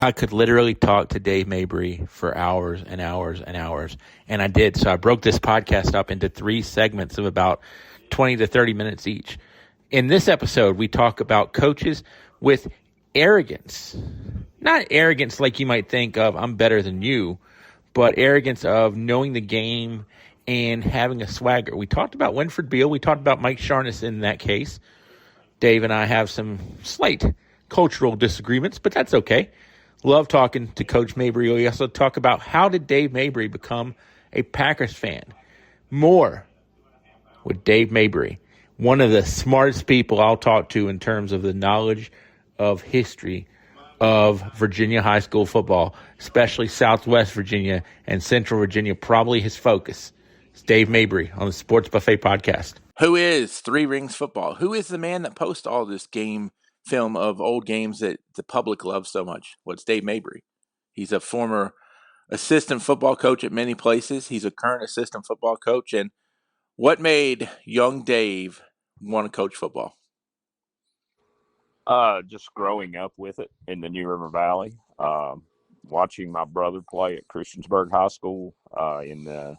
I could literally talk to Dave Mabry for hours and hours and hours, and I did. So I broke this podcast up into 3 segments of about 20 to 30 minutes each. In this episode, we talk about coaches with arrogance. Not arrogance like you might think of, I'm better than you, but arrogance of knowing the game and having a swagger. We talked about Winfred Beale. We talked about Mike Sharness in that case. Dave and I have some slight cultural disagreements, but that's okay. Love talking to Coach Mabry. We also talk about how did Dave Mabry become a Packers fan. More with Dave Mabry, one of the smartest people I'll talk to in terms of the knowledge of history of Virginia high school football, especially Southwest Virginia and Central Virginia, probably his focus. It's Dave Mabry on the Sports Buffet Podcast. Who is Three Rings Football? Who is the man that posts all this game film of old games that the public loves so much? Well, it's Dave Mabry. He's a former assistant football coach at many places. He's a current assistant football coach. And what made young Dave want to coach football? Just growing up with it in the New River Valley, watching my brother play at Christiansburg High School in the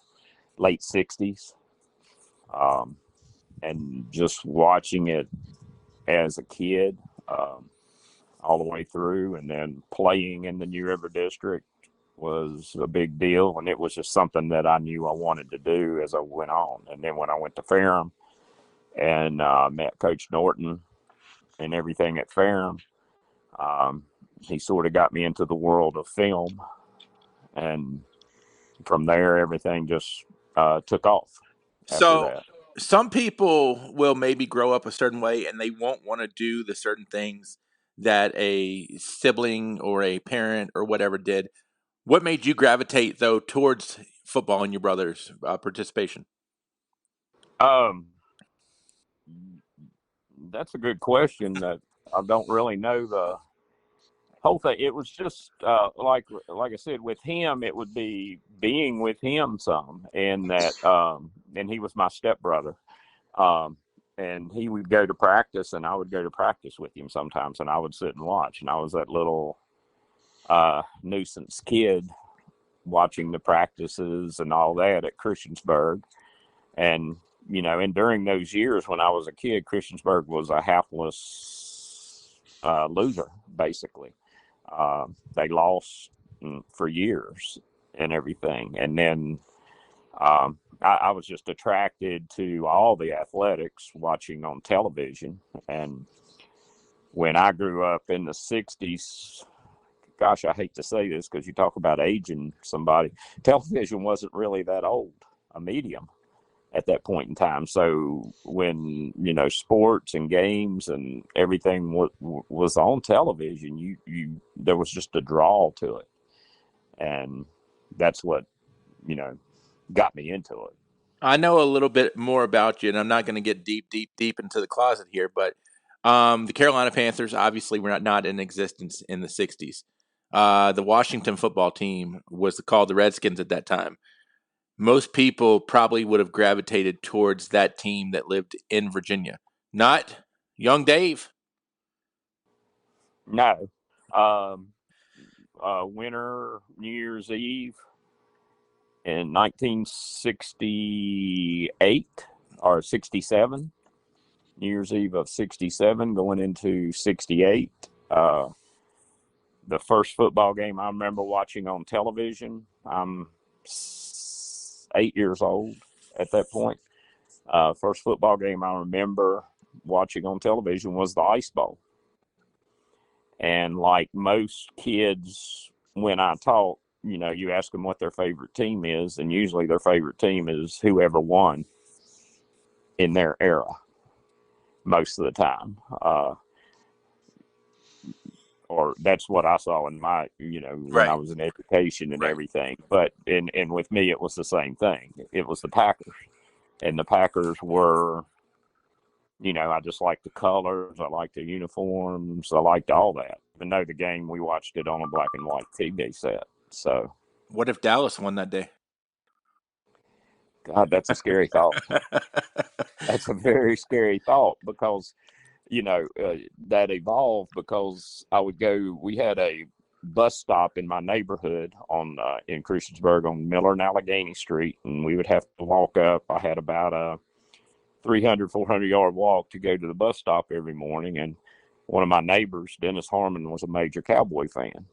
late 60s, and just watching it as a kid all the way through, and then playing in the New River District was a big deal, and it was just something that I knew I wanted to do as I went on. And then when I went to Ferrum and met Coach Norton and everything at Ferrum, he sort of got me into the world of film, and from there everything just took off after that. Some people will maybe grow up a certain way and they won't want to do the certain things that a sibling or a parent or whatever did. What made you gravitate, though, towards football and your brother's participation? That's a good question that I don't really know the whole thing. It was just like I said, with him, it would be being with him some, and that and he was my stepbrother, and he would go to practice, and I would go to practice with him sometimes, and I would sit and watch, and I was that little nuisance kid watching the practices and all that at Christiansburg. And and during those years when I was a kid, Christiansburg was a hapless loser, basically. They lost for years and everything. And then I was just attracted to all the athletics watching on television. And when I grew up in the 60s, gosh, I hate to say this because you talk about aging somebody, television wasn't really that old, a medium at that point in time. So when sports and games and everything was on television, you there was just a draw to it, and that's what got me into it. I know a little bit more about you, and I'm not going to get deep into the closet here, but the Carolina Panthers obviously were not in existence in the 60s. The Washington football team was called the Redskins at that time. Most people probably would have gravitated towards that team that lived in Virginia. Not young Dave. No. Winter, New Year's Eve in 1968 or 67. New Year's Eve of 67 going into 68. The first football game I remember watching on television, I'm 8 years old at that point. First football game I remember watching on television was the Ice Bowl. And like most kids, when I talk, you ask them what their favorite team is, and usually their favorite team is whoever won in their era most of the time. Or that's what I saw in my, when I was in education and everything. But, and with me, it was the same thing. It was the Packers. And the Packers were, I just liked the colors. I liked the uniforms. I liked all that. Even though the game, we watched it on a black and white TV set. So. What if Dallas won that day? God, that's a scary thought. That's a very scary thought because, that evolved because I would go, we had a bus stop in my neighborhood on in Christiansburg on Miller and Allegheny Street, and we would have to walk up. I had about a 300, 400-yard walk to go to the bus stop every morning, and one of my neighbors, Dennis Harmon, was a major Cowboy fan.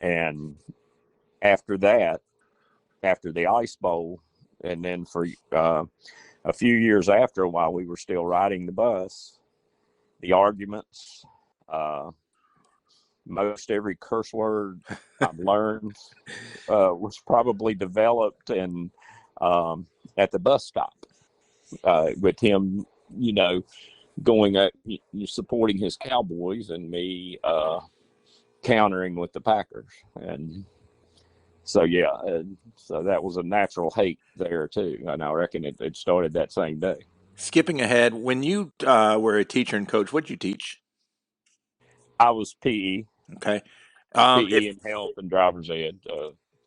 And after that, after the Ice Bowl, and then for a few years after, while we were still riding the bus, the arguments, most every curse word I've learned was probably developed and at the bus stop with him, going at supporting his Cowboys and me countering with the Packers. And so, so that was a natural hate there too. And I reckon it started that same day. Skipping ahead, when you were a teacher and coach, what did you teach? I was PE. Okay. PE and health and driver's ed,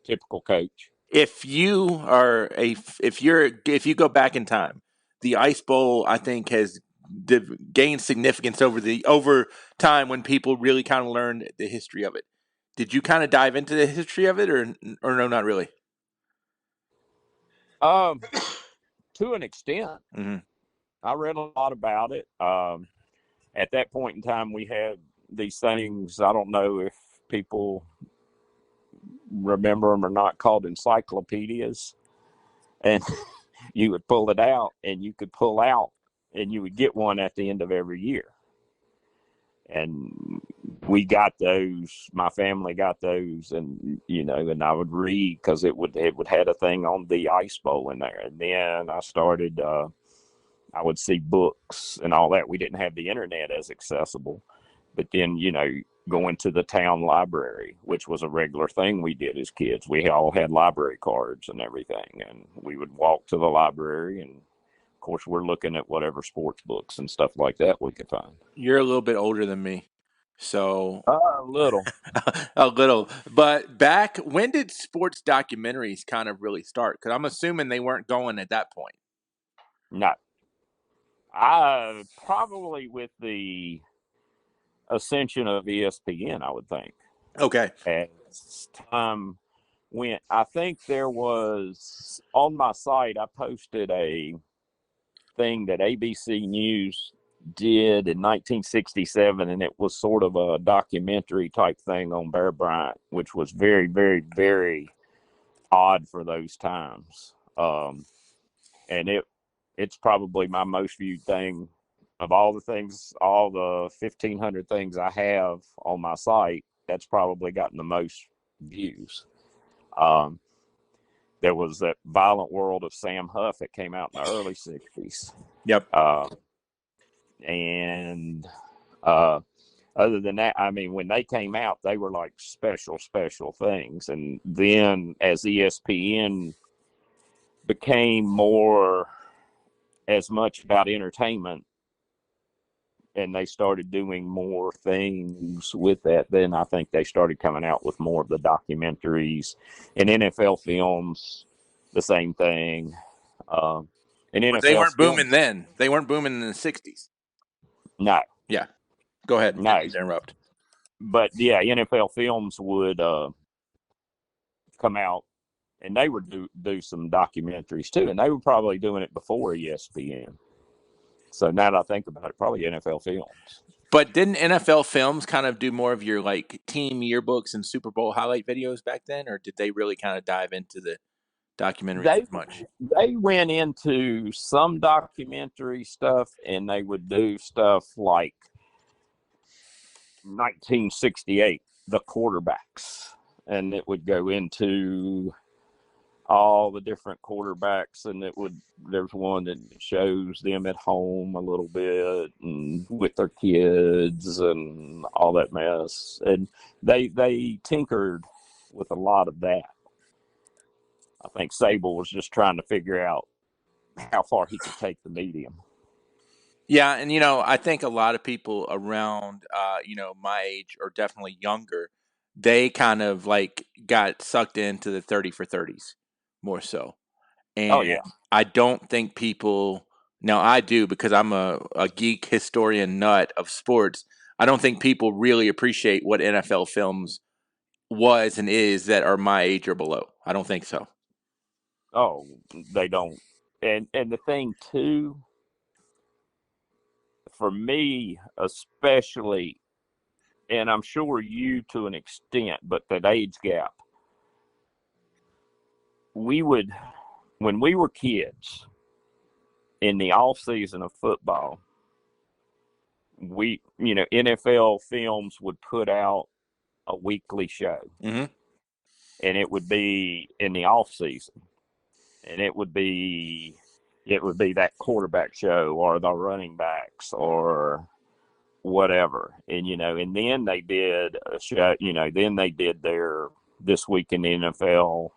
typical coach. If you go back in time, the Ice Bowl I think has gained significance over time when people really kind of learned the history of it. Did you kind of dive into the history of it, or no, not really? To an extent, Mm-hmm. I read a lot about it. At that point in time, we had these things. I don't know if people remember them or not, called encyclopedias, and you would pull it out, and you could pull out, and you would get one at the end of every year. And we got those. My family got those, and and I would read because it would had a thing on the Ice Bowl in there. And then I started. I would see books and all that. We didn't have the internet as accessible, but then going to the town library, which was a regular thing we did as kids. We all had library cards and everything, and we would walk to the library, and of course we're looking at whatever sports books and stuff like that we could find. You're a little bit older than me, so A little. a little. But back when did sports documentaries kind of really start? Because I'm assuming they weren't going at that point. No. I probably with the ascension of ESPN, I would think. Okay. As time went, I think there was on my site, I posted a thing that ABC News did in 1967, and it was sort of a documentary type thing on Bear Bryant, which was very, very, very odd for those times. And it's probably my most viewed thing of all the things, all the 1,500 things I have on my site. That's probably gotten the most views. There was that Violent World of Sam Huff that came out in the early 60s. Yep. And other than that, I mean, when they came out, they were like special things. And then as ESPN became more as much about entertainment, and they started doing more things with that, then I think they started coming out with more of the documentaries. And NFL films, the same thing. And NFL they weren't films, booming then. They weren't booming in the 60s. no. Yeah. Go ahead. No. Interrupt. But yeah, NFL films would come out, and they would do some documentaries too, and they were probably doing it before ESPN. So now that I think about it, probably NFL films. But didn't NFL films kind of do more of your like team yearbooks and Super Bowl highlight videos back then, or did they really kind of dive into the documentaries as much? They went into some documentary stuff, and they would do stuff like 1968, the quarterbacks, and it would go into all the different quarterbacks, and there's one that shows them at home a little bit and with their kids and all that mess. And they tinkered with a lot of that. I think Sable was just trying to figure out how far he could take the medium. Yeah, and I think a lot of people around my age or definitely younger, they kind of like got sucked into the 30 for 30s more so. And Oh, yeah. I don't think people now I do because I'm a geek historian nut of sports. I don't think people really appreciate what NFL films was and is that are my age or below. I don't think so. Oh, they don't. And the thing too, for me especially, and I'm sure you to an extent, but that age gap, we would, when we were kids in the off season of football, NFL Films would put out a weekly show, Mm-hmm. and it would be in the off season, and it would be that quarterback show or the running backs or whatever. And then they did a show, then they did their This Week in the NFL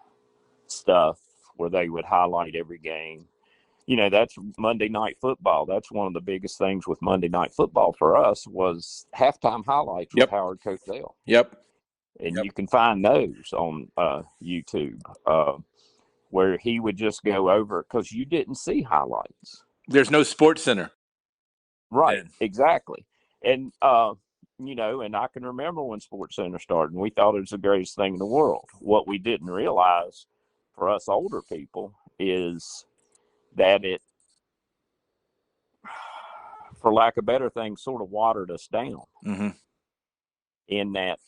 stuff where they would highlight every game. That's Monday Night Football. That's one of the biggest things with Monday Night Football for us was halftime highlights with Yep. Howard Cosell. Yep. And you can find those on YouTube where he would just go over because you didn't see highlights. There's no Sports Center. Right, Then. exactly. And, and I can remember when Sports Center started, and we thought it was the greatest thing in the world. What we didn't realize for us older people is that it, for lack of better things, sort of watered us down. Mm-hmm. In that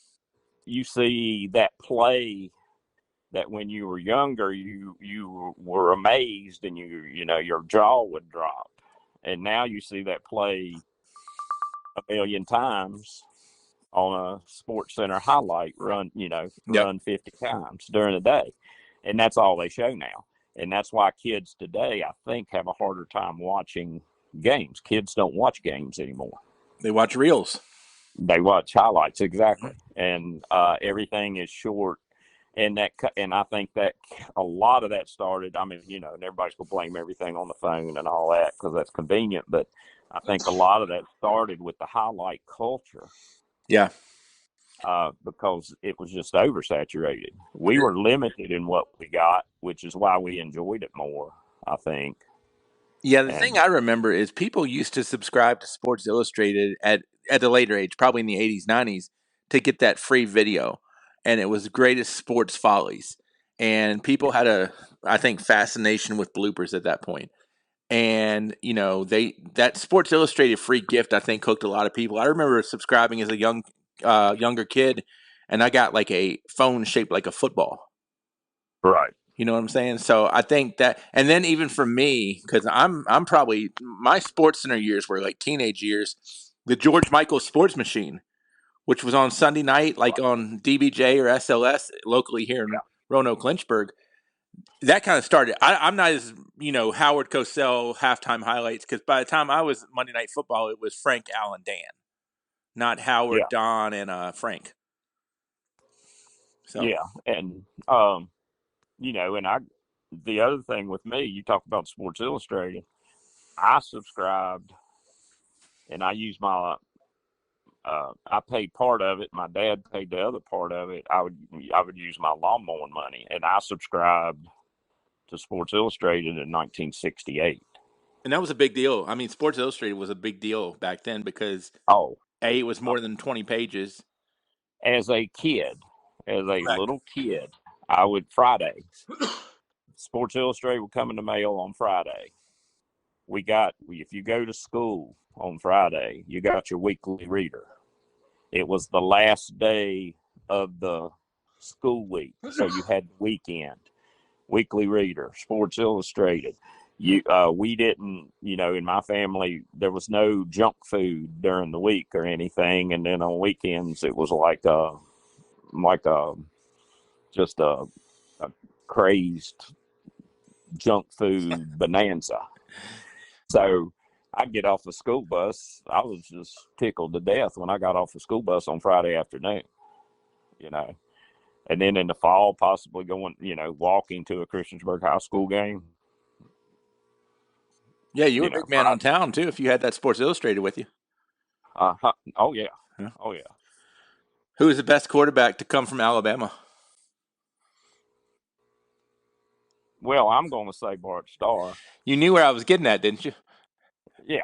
you see that play that when you were younger, you were amazed and your jaw would drop. And now you see that play a million times on a Sports Center highlight run 50 times during the day. And that's all they show now. And that's why kids today, I think, have a harder time watching games. Kids don't watch games anymore. They watch reels. They watch highlights, exactly. And everything is short. And I think that a lot of that started, and everybody's going to blame everything on the phone and all that because that's convenient. But I think a lot of that started with the highlight culture. Yeah. Because it was just oversaturated. We were limited in what we got, which is why we enjoyed it more, I think. Yeah, the thing I remember is people used to subscribe to Sports Illustrated at a later age, probably in the 80s, 90s, to get that free video. And it was Greatest Sports Follies. And people had I think, fascination with bloopers at that point. And, that Sports Illustrated free gift, I think, hooked a lot of people. I remember subscribing as a younger kid, and I got like a phone shaped like a football. Right. You know what I'm saying? So I think that, and then even for me, because I'm probably, my Sports Center years were like teenage years. The George Michael Sports Machine, which was on Sunday night, like on DBJ or SLS locally here in Roanoke, Lynchburg. That kind of started. I'm not as Howard Cosell halftime highlights, because by the time I was Monday Night Football, it was Frank, Allen, Dan, not Howard, Don, and Frank. So and the other thing with me, you talk about Sports Illustrated. I subscribed, and I used my. I paid part of it. My dad paid the other part of it. I would use my lawnmower money, and I subscribed to Sports Illustrated in 1968. And that was a big deal. I mean, Sports Illustrated was a big deal back then because it was more than 20 pages. As a little kid, I would Fridays. Sports Illustrated would come in the mail on Friday. If you go to school on Friday, you got your weekly reader. It was the last day of the school week, so you had the weekend. Weekly reader, Sports Illustrated. We didn't, in my family, there was no junk food during the week or anything, and then on weekends it was just a crazed junk food bonanza. So I'd get off the school bus. I was just tickled to death when I got off the school bus on Friday afternoon, And then in the fall, possibly going, walking to a Christiansburg High School game. Yeah, you were a big man on town, too, if you had that Sports Illustrated with you. Oh, yeah. Oh, yeah. Who is the best quarterback to come from Alabama? Well, I'm going to say Bart Starr. You knew where I was getting at, didn't you? Yeah,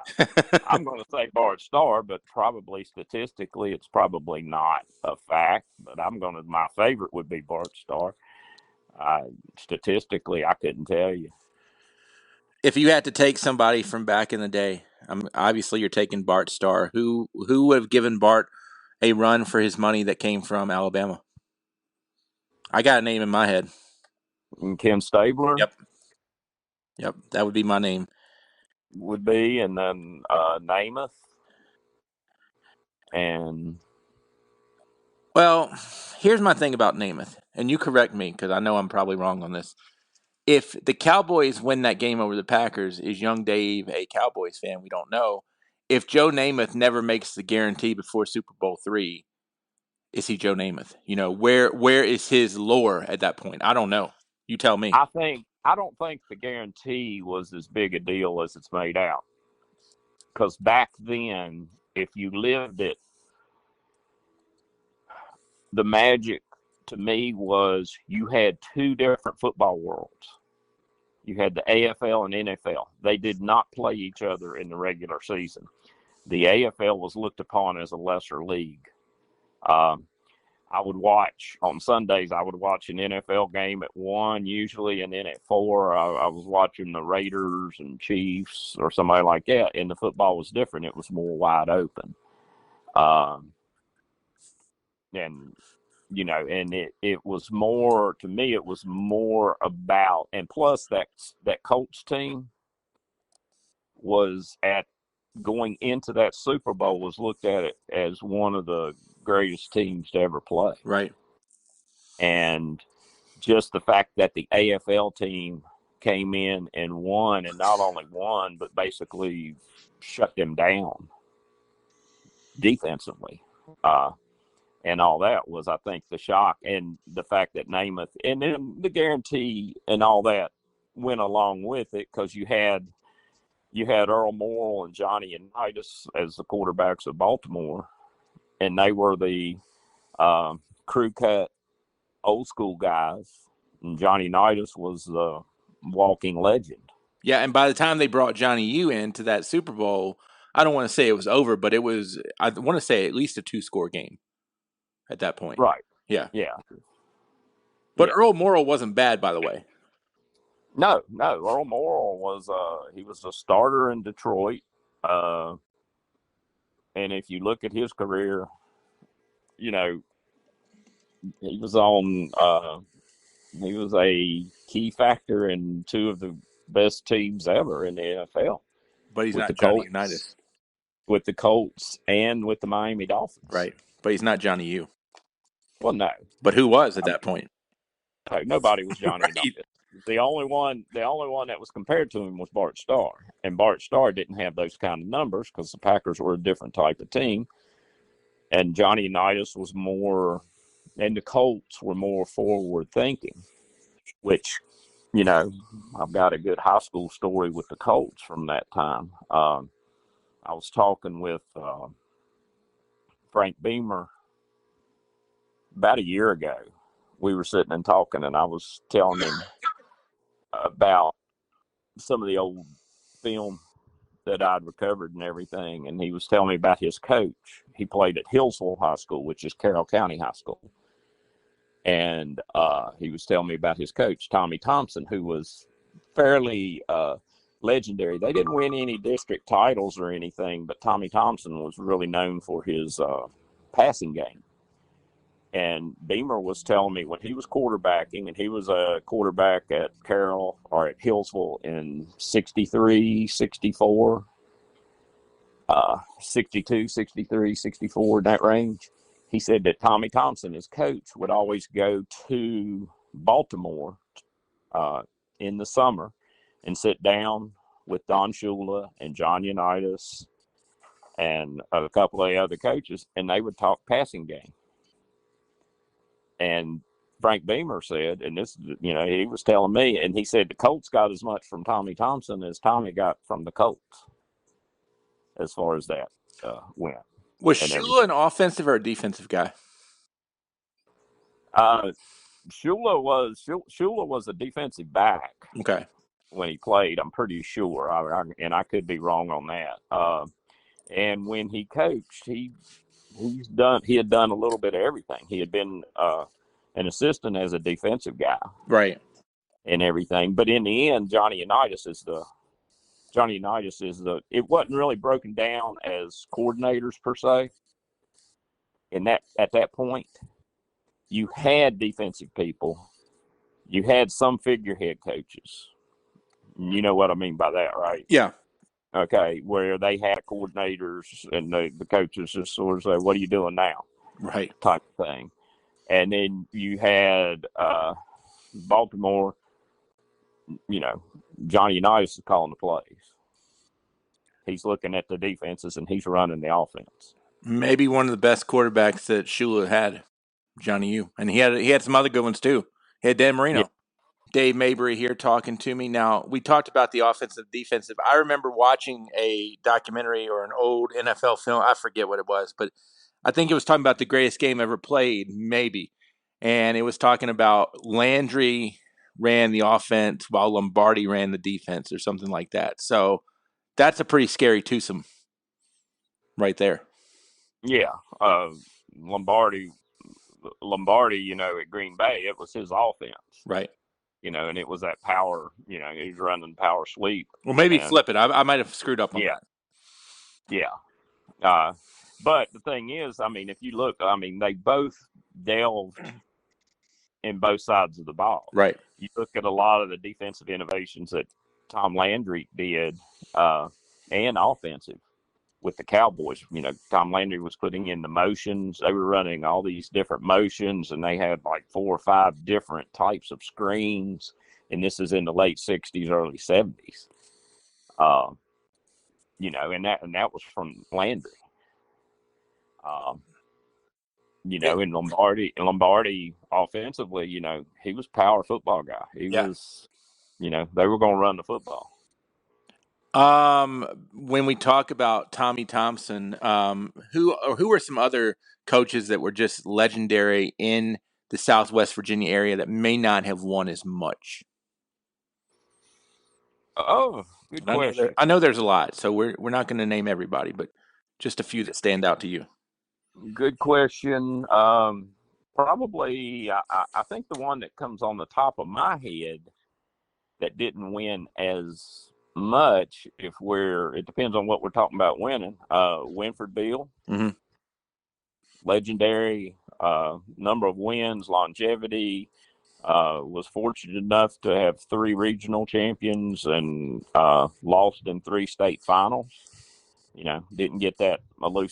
I'm going to say Bart Starr, but probably statistically, it's probably not a fact. But my favorite would be Bart Starr. Statistically, I couldn't tell you. If you had to take somebody from back in the day, obviously you're taking Bart Starr. Who would have given Bart a run for his money that came from Alabama? I got a name in my head. And Ken Stabler Yep, that would be my name. would be, and then Namath. And Well, here's my thing about Namath, and you correct me because I know I'm probably wrong on this. If the Cowboys win that game over the Packers, is young Dave a Cowboys fan? We don't know. If Joe Namath never makes the guarantee before Super Bowl III, is he Joe Namath? You know, where is his lore at that point? I don't know. You tell me. I don't think the guarantee was as big a deal as it's made out. Because back then, if you lived it, the magic to me was you had two different football worlds. You had the AFL and NFL. They did not play each other in the regular season. The AFL was looked upon as a lesser league. Um, I would watch on Sundays. I would watch an NFL game at 1 usually, and then at 4, I was watching the Raiders and Chiefs or somebody like that. And the football was different; it was more wide open. And and it was more to me. It was more about, and plus that Colts team was at going into that Super Bowl was looked at it as one of the greatest teams to ever play. Right. And just the fact that the AFL team came in and won, and not only won, but basically shut them down defensively. And all that was, I think, the shock, and the fact that Namath, and then the guarantee and all that went along with it, because you had Earl Morrall and Johnny Unitas as the quarterbacks of Baltimore, and they were the crew cut old school guys, and Johnny Unitas was the walking legend. Yeah, and by the time they brought Johnny U into that Super Bowl, I don't want to say it was over, but it was. I want to say at least a 2-score game at that point. Right. Yeah. Yeah. But Yeah. Earl Morrall wasn't bad, by the way. No. Earl Morrall was he was a starter in Detroit. And if you look at his career, you know, he was on he was a key factor in two of the best teams ever in the NFL, But he's with the not Johnny Colts, Unitas. and with the Miami Dolphins. Right. But he's not Johnny U. Well, no. But who was at I that point? mean, nobody was Johnny Right. Unitas. The only one that was compared to him was Bart Starr, and Bart Starr didn't have those kind of numbers because the Packers were a different type of team, and Johnny Unitas was more, and the Colts were more forward thinking, which, I've got a good high school story with the Colts from that time. I was talking with Frank Beamer about a year ago. We were sitting and talking, and I was telling him about some of the old film that I'd recovered and everything, and he was telling me about his coach. He played at Hillsville High School, which is Carroll County High School, and he was telling me about his coach, Tommy Thompson, who was fairly legendary. They didn't win any district titles or anything, but Tommy Thompson was really known for his passing game. And Beamer was telling me when he was quarterbacking, and he was a quarterback at Carroll or at Hillsville in 63, 64, 62, 63, 64, in that range. He said that Tommy Thompson, his coach, would always go to Baltimore in the summer and sit down with Don Shula and John Unitas and a couple of other coaches, and they would talk passing game. And Frank Beamer said, and this, he was telling me, and he said the Colts got as much from Tommy Thompson as Tommy got from the Colts, as far as that went. Was Shula an offensive or a defensive guy? Shula was a defensive back. Okay. when he played. I'm pretty sure, and I could be wrong on that. And when he coached, he had done a little bit of everything. He had been an assistant as a defensive guy, Right. and everything. But in the end, it wasn't really broken down as coordinators per se. And that at that point, you had defensive people, you had some figurehead coaches. You know what I mean by that, right? Yeah. Okay, where they had coordinators and the coaches just sort of say, "What are you doing now?" Right. type of thing. And then you had Baltimore, Johnny Unitas is calling the plays. He's looking at the defenses and he's running the offense. Maybe one of the best quarterbacks that Shula had, Johnny U. And he had some other good ones too. He had Dan Marino. Yeah. Dave Mabry here talking to me. Now, we talked about the offensive, defensive. I remember watching a documentary or an old NFL film. I forget what it was, but I think it was talking about the greatest game ever played, maybe. And it was talking about Landry ran the offense while Lombardi ran the defense or something like that. So that's a pretty scary twosome right there. Yeah. Lombardi, at Green Bay, it was his offense. Right. And it was that power, he was running power sweep. Well, maybe and, flip it. I might have screwed up on that. Yeah. But the thing is, if you look, they both delved in both sides of the ball. Right. You look at a lot of the defensive innovations that Tom Landry did, and offensive with the Cowboys. Tom Landry was putting in the motions. They were running all these different motions, and they had like 4 or 5 different types of screens. And this is in the late 60s, early 70s. And that was from Landry. In Lombardi offensively, he was a power football guy. He was, they were going to run the football. When we talk about Tommy Thompson, who are some other coaches that were just legendary in the Southwest Virginia area that may not have won as much? Oh, good question. I know there's a lot, so we're not going to name everybody, but just a few that stand out to you. Good question. Probably, I think the one that comes on the top of my head that didn't win as much, it depends on what we're talking about winning. Winford Beale, legendary, number of wins, longevity. Was fortunate enough to have 3 regional champions and lost in 3 state finals. Didn't get that elusive